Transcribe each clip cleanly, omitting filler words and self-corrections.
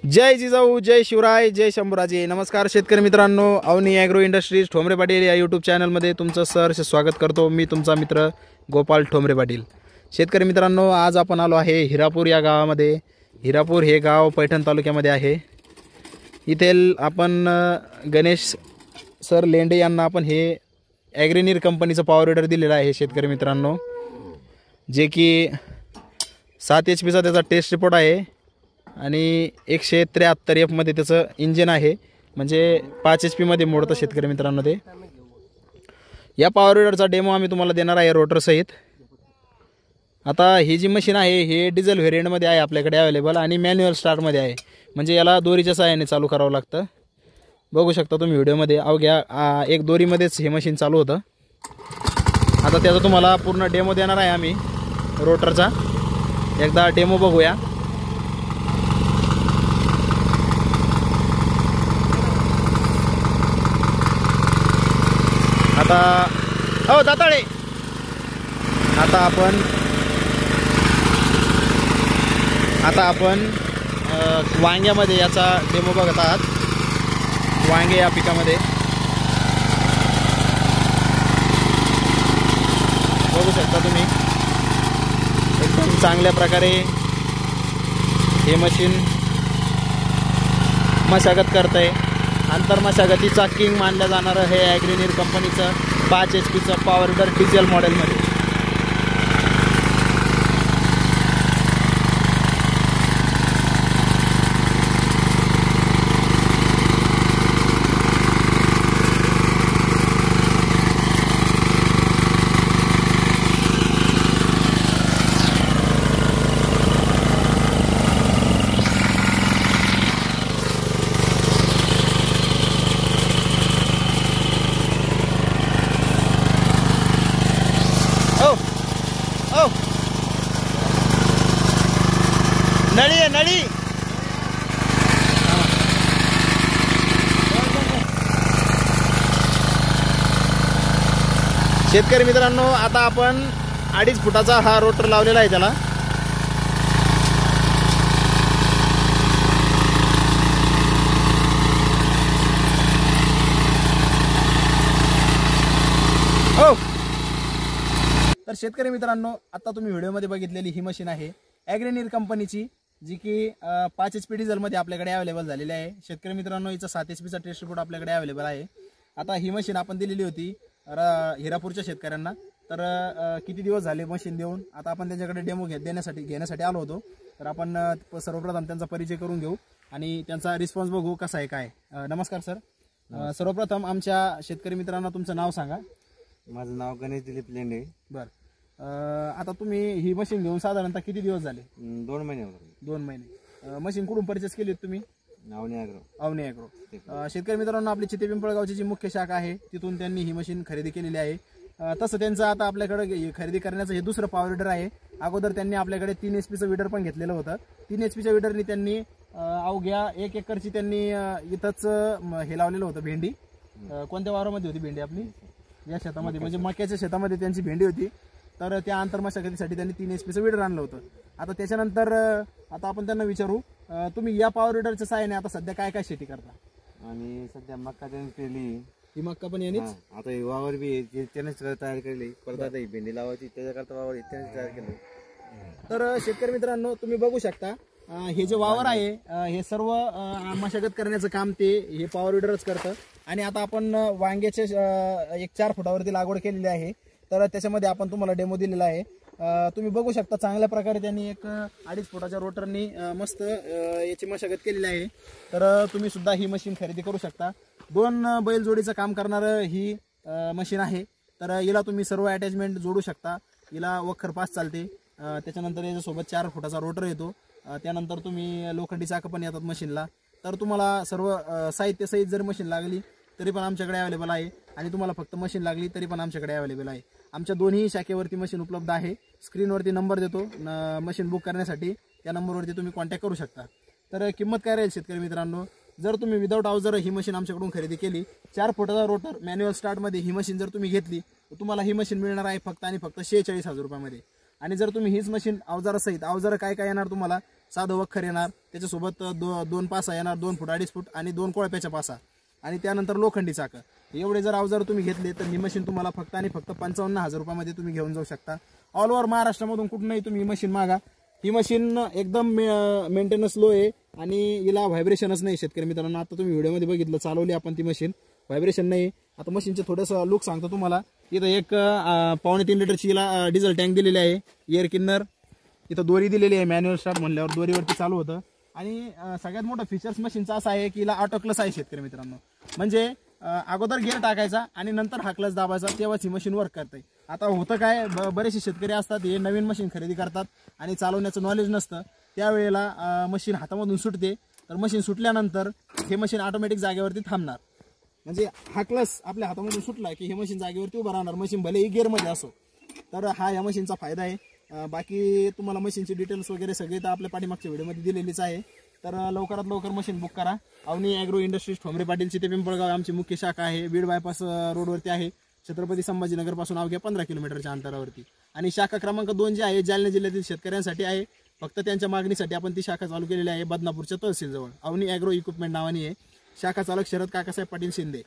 जय जिजाऊ, जय शिवराय, जय शंभूराजे. नमस्कार शेतकरी मित्रांनो, अवनी ॲग्रो इंडस्ट्रीज ठोंबरे पाटील या यूट्यूब चॅनलमध्ये तुमचं सहर्ष स्वागत करतो. मी तुमचा मित्र गोपाल ठोंबरे पाटील. शेतकरी मित्रांनो, आज आपण आलो आहे हिरापूर या गावामध्ये. हिरापूर हे गाव पैठण तालुक्यामध्ये आहे. इथे आपण गणेश सर लेंडे यांना आपण हे ॲग्रीनीर कंपनीचं पॉवर विडर दिलेलं आहे शेतकरी मित्रांनो, जे की 7 HP त्याचा टेस्ट रिपोर्ट आहे आणि 173 F मध्ये त्याचं इंजिन आहे, म्हणजे 5 HP मध्ये मोडतं शेतकरी मित्रांनो. ते या पॉवर विडरचा डेमो आम्ही तुम्हाला देणार आहे रोटर सहित. आता ही जी मशीन आहे हे डिझेल व्हेरियंटमध्ये आहे आपल्याकडे अवेलेबल आणि मॅन्युअल स्टार्टमध्ये आहे, म्हणजे याला दोरीच्या सहाय्याने चालू करावं लागतं. बघू शकता तुम्ही व्हिडिओमध्ये. अवघ्या एक दोरीमध्येच हे मशीन चालू होतं. आता त्याचा तुम्हाला पूर्ण डेमो देणार आहे आम्ही रोटरचा. एकदा डेमो बघूया. आता दाताळे, आता आपण वांग्यामध्ये याचा डेमो बघत आहात. वांगे या पिकामध्ये बघू शकता तुम्ही, एकदम चांगल्या प्रकारे हे मशीन मशागत करतंय. आंतरमशागतीचा किंग मानलं जाणारं हे ॲग्रीनीर कंपनीचं 5 HPचं पॉवर विडर डिझेल मॉडेलमध्ये. नळी आहे नळी. शेतकरी मित्रांनो, आता आपण 2.5 फुटाचा हा रोटर लावलेला आहे त्याला. हो, तर शेतकरी मित्रांनो, आता तुम्ही व्हिडिओमध्ये बघितलेली ही मशीन आहे ॲग्रीनीर कंपनीची, जी की 5 HP डिझेलमध्ये आपल्याकडे अवेलेबल झालेली आहे. शेतकरी मित्रांनो, हिचा 7 HPचा टेस्ट रिपोर्ट आपल्याकडे अवेलेबल आहे. आता ही मशीन आपण दिलेली होती हिरापूरच्या शेतकऱ्यांना. तर किती दिवस झाले मशीन देऊन. आता आपण त्यांच्याकडे डेमो घेण्यासाठी आलो होतो. तर आपण सर्वप्रथम त्यांचा परिचय करून घेऊ आणि त्यांचा रिस्पॉन्स बघू कसा आहे काय. नमस्कार सर. सर्वप्रथम आमच्या शेतकरी मित्रांना तुमचं नाव सांगा. माझं नाव गणेश दिलीप लेंडे. बरं, आता तुम्ही ही मशीन घेऊन साधारणतः किती दिवस झाले? 2 महिने. 2 महिने. मशीन कुठून परचेस केली तुम्ही? अवनी ॲग्रो. शेतकरी मित्रांनो, आपली चिते पिंपळगावची जी मुख्य शाखा आहे तिथून त्यांनी ही मशीन खरेदी केलेली आहे. तसं त्यांचं आता आपल्याकडे खरेदी करण्याचं हे दुसरं पॉवर विडर आहे. अगोदर त्यांनी आपल्याकडे 3 HPचं विडर पण घेतलेलं होतं. 3 HPच्या विडरनी त्यांनी अवघ्या 1 एकरची त्यांनी इथंच हे लावलेलं होतं भेंडी. कोणत्या वावरामध्ये होती भेंडी आपली? या शेतामध्ये, म्हणजे मक्याच्या शेतामध्ये त्यांची भेंडी होती. तर त्या आंतरमशागतीसाठी त्यांनी 3 HPचं विडर आणलं होतं. आता त्याच्यानंतर आता आपण त्यांना विचारू, तुम्ही या पॉवर विडरच्या सहाय्याने आता सध्या काय काय शेती करता? आणि सध्या मक्का त्यांनी केली. ही मक्का पण यांनीच? आता वावर बी त्यानेच तयार केली. परत आता ही भेंडी लावायची, त्याच्याकरता वावर त्यानेच तयार केलं. तर शेतकरी मित्रांनो, तुम्ही बघू शकता हे जे वावर आहे हे सर्व मशागत करण्याचं काम ते हे पॉवर विडरच करतं. आणि आता आपण वांग्याचे 4 फुटावरती लागवड केलेली आहे. तर त्याच्यामध्ये आपण तुम्हाला डेमो दिलेला आहे. तुम्ही बघू शकता चांगल्या प्रकारे त्यांनी 2.5 फुटाच्या रोटरनी मस्त याची मशागत केलेली आहे. तर तुम्ही सुद्धा ही मशीन खरेदी करू शकता. 2 बैलजोडीचं काम करणारं ही मशीन आहे. तर हिला तुम्ही सर्व अटॅचमेंट जोडू शकता. हिला वखर 5 चालते. त्याच्यानंतर याच्यासोबत 4 फुटाचा रोटर येतो. त्यानंतर तुम्ही लोखंडी चाकं पण येतात मशीनला. तर तुम्हाला सर्व साहित्य सहित जर मशीन लागली तरी पण आमच्याकडे अवेलेबल आहे, आणि तुम्हाला फक्त मशीन लागली तरी पण आमच्याकडे अवेलेबल आहे. आमच्या दोन्ही शाखेवरती मशीन उपलब्ध आहे. स्क्रीनवरती नंबर देतो मशीन बुक करण्यासाठी, त्या नंबरवरती तुम्ही कॉन्टॅक्ट करू शकता. तर किंमत काय राहील शेतकरी मित्रांनो, जर तुम्ही विदाउट अवजार ही मशीन आमच्याकडून खरेदी केली, 4 फुटाचा रोटर मॅन्युअल स्टार्टमध्ये ही मशीन जर तुम्ही घेतली तर तुम्हाला ही मशीन मिळणार आहे फक्त आणि फक्त 46,000 रुपयामध्ये. आणि जर तुम्ही हीच मशीन अवजारासहित, अवजार काय काय येणार तुम्हाला, साधं वखर येणार, त्याच्यासोबत दोन पासा येणार, 2 फूट 2.5 फूट आणि 2 कोळप्याच्या पासा आणि त्यानंतर लोखंडी चाकं. एवढे जर अवजार तुम्ही घेतले तर ही मशीन तुम्हाला फक्त आणि फक्त 55,000 रुपयामध्ये तुम्ही घेऊन जाऊ शकता. ऑल ओव्हर महाराष्ट्रामधून कुठूनही तुम्ही ही मशीन मागा. ही मशीन एकदम मेंटेनन्स लो आहे आणि हिला व्हायब्रेशनच नाही. शेतकरी मित्रांनो, आता तुम्ही व्हिडिओमध्ये बघितलं, चालवली आपण ती मशीन, व्हायब्रेशन नाही. आता मशीनचे थोडंसं लुक सांगतो तुम्हाला. इथं एक 2.5 लिटरची हिला डिझेल टँक दिलेली आहे, एअर किन्नर, इथं दोरी दिलेली आहे, मॅन्युअल स्टार्ट म्हणल्यावर दोरीवरती चालू होतं. आणि सगळ्यात मोठं फीचर्स मशीनचा असा आहे की हिला ऑटो क्लच आहे शेतकरी मित्रांनो. म्हणजे अगोदर गिअर टाकायचा आणि नंतर हा क्लच दाबायचा, तेव्हाच ही मशीन वर्क करते. आता होतं काय, बरेचसे शेतकरी असतात हे नवीन मशीन खरेदी करतात आणि चालवण्याचं नॉलेज नसतं, त्यावेळेला मशीन हातामधून सुटते. तर मशीन सुटल्यानंतर हे मशीन ऑटोमॅटिक जागेवरती थांबणार. म्हणजे हा क्लच आपल्या हातामधून सुटला की हे मशीन जागेवरती उभं राहणार, मशीन भलेही गिअरमध्ये असो. तर हा या मशीनचा फायदा आहे. बाकी तुम्हाला मशीनची डिटेल्स वगैरे सगळे तर आपल्या पाठीमागच्या व्हिडिओमध्ये दिलेलीच आहे. तर लवकरात लवकर मशीन बुक करा. अवनी ॲग्रो इंडस्ट्रीज ठोंबरे पाटीलची ते पिंपळगाव आमची मुख्य शाखा आहे. बीड बायपास रोडवरती आहे, छत्रपती संभाजीनगरपासून अवघ्या 15 किलोमीटरच्या अंतरावरती. आणि शाखा क्रमांक 2 जी आहे जालना जिल्ह्यातील शेतकऱ्यांसाठी आहे. फक्त त्यांच्या मागणीसाठी आपण ती शाखा चालू केलेली आहे बदनापूरच्या तहसीलजवळ. अवनी ॲग्रो इक्विपमेंट नावाने आहे. शाखा चालक शरद काकासाहेब पाटील शिंदे.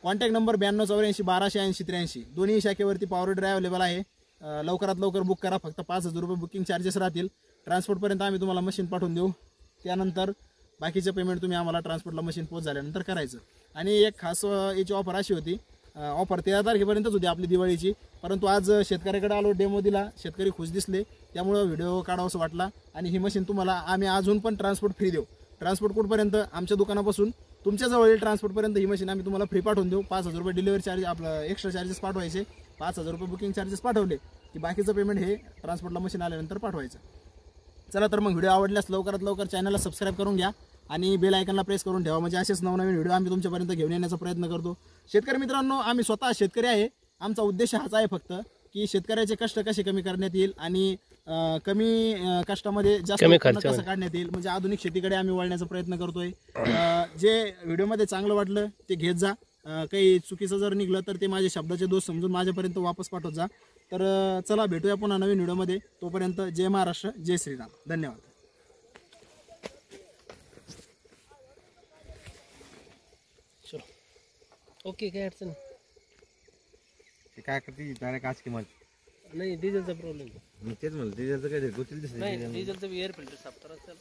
Contact number 9284 1280 83. दोन्ही शाखेवरती पॉवर ड्राय अवेलेबल आहे. लवकरात लवकर बुक करा. फक्त 5,000 रुपये बुकिंग चार्जेस राहतील. ट्रान्सपोर्टपर्यंत आम्ही तुम्हाला मशीन पाठवून देऊ. त्यानंतर बाकीचं पेमेंट तुम्ही आम्हाला ट्रान्सपोर्टला मशीन पोच झाल्यानंतर करायचं. आणि एक खास याची ऑफर अशी होती, ऑफर 13 तारखेपर्यंतच होती आपली दिवाळीची, परंतु आज शेतकऱ्याकडे आलो, डेमो दिला, शेतकरी खुश दिसले, त्यामुळं व्हिडिओ काढावंसं वाटला. आणि ही मशीन तुम्हाला आम्ही अजून पण ट्रान्सपोर्ट फ्री देऊ. ट्रान्सपोर्ट कुठपर्यंत, आमच्या दुकानापासून तुमच्या जवळील ट्रान्सपोर्टपर्यंत ही मशीन आम्ही तुम्हाला फ्री पाठवून देऊ. 5,000 रुपये डिलिव्हरी चार्ज, आपलं एक्स्ट्रा चार्जेस पाठवायचे. 5,000 रुपये बुकिंग चार्जेस पाठवले की बाकीचं पेमेंट हे ट्रान्सपोर्टला मशीन आल्यानंतर पाठवायचं. चला तर मग व्हिडिओ आवडल्यास लवकरात लवकर चॅनलला सबस्क्राईब करून घ्या आणि बेल आयकनला प्रेस करून ठेवा. म्हणजे असेच नवनवीन व्हिडिओ आम्ही तुमच्यापर्यंत घेऊन येण्याचा प्रयत्न करतो. शेतकरी मित्रांनो, आम्ही स्वतः शेतकरी आहे. आमचा उद्देश हाच आहे फक्त की शेतकऱ्याचे कष्ट कसे कमी करण्यात येईल आणि कमी कष्टामध्ये जास्त उत्पन्न कसं काढण्यात येईल, म्हणजे आधुनिक शेतीकडे आम्ही वळण्याचा प्रयत्न करतोय. जे व्हिडिओमध्ये चांगलं वाटलं ते घेत जा. काही चुकीचं जर निघलं तर ते माझे शब्दाचे दोष समजून माझ्यापर्यंत वापस पाठवत जा. तर चला भेटूया पुन्हा नवीन व्हिडिओमध्ये. तोपर्यंत जय महाराष्ट्र, जय श्रीराम, धन्यवाद. ओके, काय अडचण ते काय करते डायरेक्ट आज किंमत नाही. डिझेलचा प्रॉब्लेम मी तेच म्हणलं, डिझेलचं काय गोतील दिसत नाही. डिझेलचं एअर फिल्टर साफ करायचं.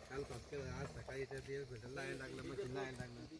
काल आज सकाळी एअर फिल्टर लागायला लागलं, मशीन लागायला लागलं.